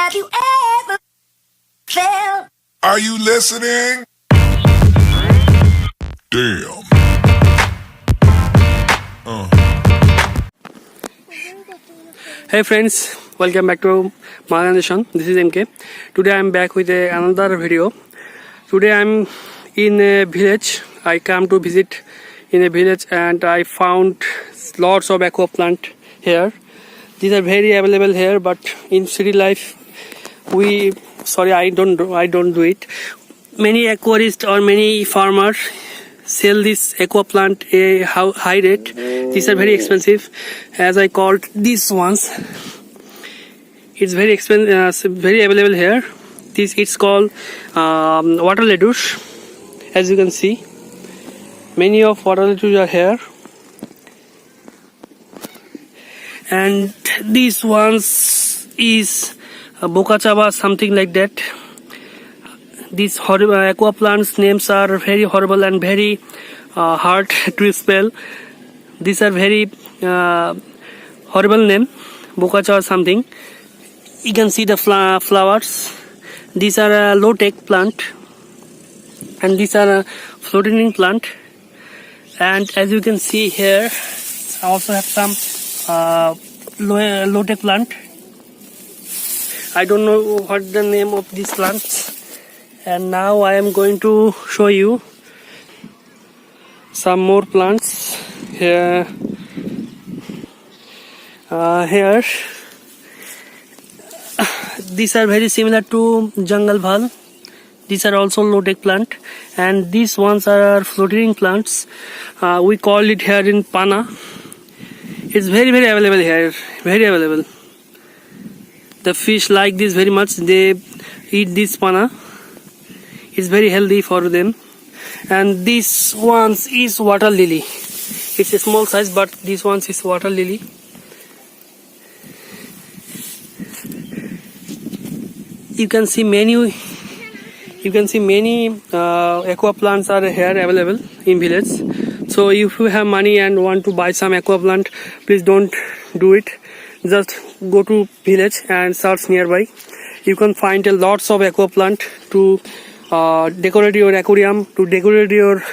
Have you ever felt? Are you listening? Damn. Hey friends, welcome back to my organization. This is MK. Today I'm back with another video. Today I'm in a village. I come to visit in a village and I found lots of aqua plant here. These are very available here, but in city life I don't do it. Many aquarists or many farmers sell this aqua plant a high rate. These are very expensive, as I called these ones. It's very expensive, very available here. It's called water lettuce. As you can see, many of water lettuce are here, and these ones is bokachaba, something like that. These horrible aqua plants names are very horrible and very hard to spell. These are very horrible name, bokacha or something. You can see the flowers. These are a low-tech plant, and these are a floating plant. And as you can see here, I also have some low-tech plant. I don't know what the name of these plants. And now I am going to show you some more plants here. These are very similar to jungle bhal. These are also low-tech plant, and these ones are floating plants. We call it here in pana. It's very available here, very available. The fish like this very much. They eat this pana. It's very healthy for them. And this one is water lily. It's a small size, but this one is water lily. You can see many aqua plants are here available in village. So if you have money and want to buy some aqua plant, please don't do it. Just go to village and search nearby. You can find a lots of aqua plant to decorate your aquarium, to decorate your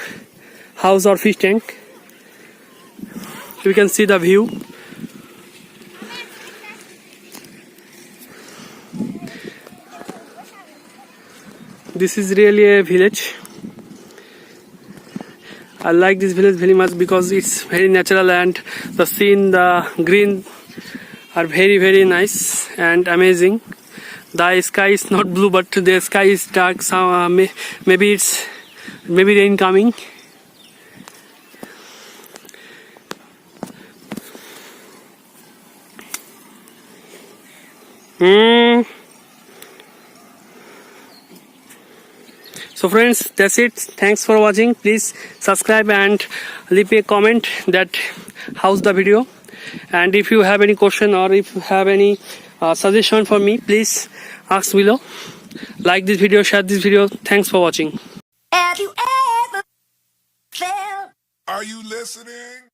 house or fish tank. You can see the view. This is really a village. I like this village very much because it's very natural, and the scene, the green are very nice and amazing. The sky is not blue, but the sky is dark. So maybe rain coming. So friends, that's it. Thanks for watching. Please subscribe and leave a comment that how's the video. And if you have any question or if you have any suggestion for me, please ask below. Like this video, share this video. Thanks for watching. Have you ever felt? Are you listening?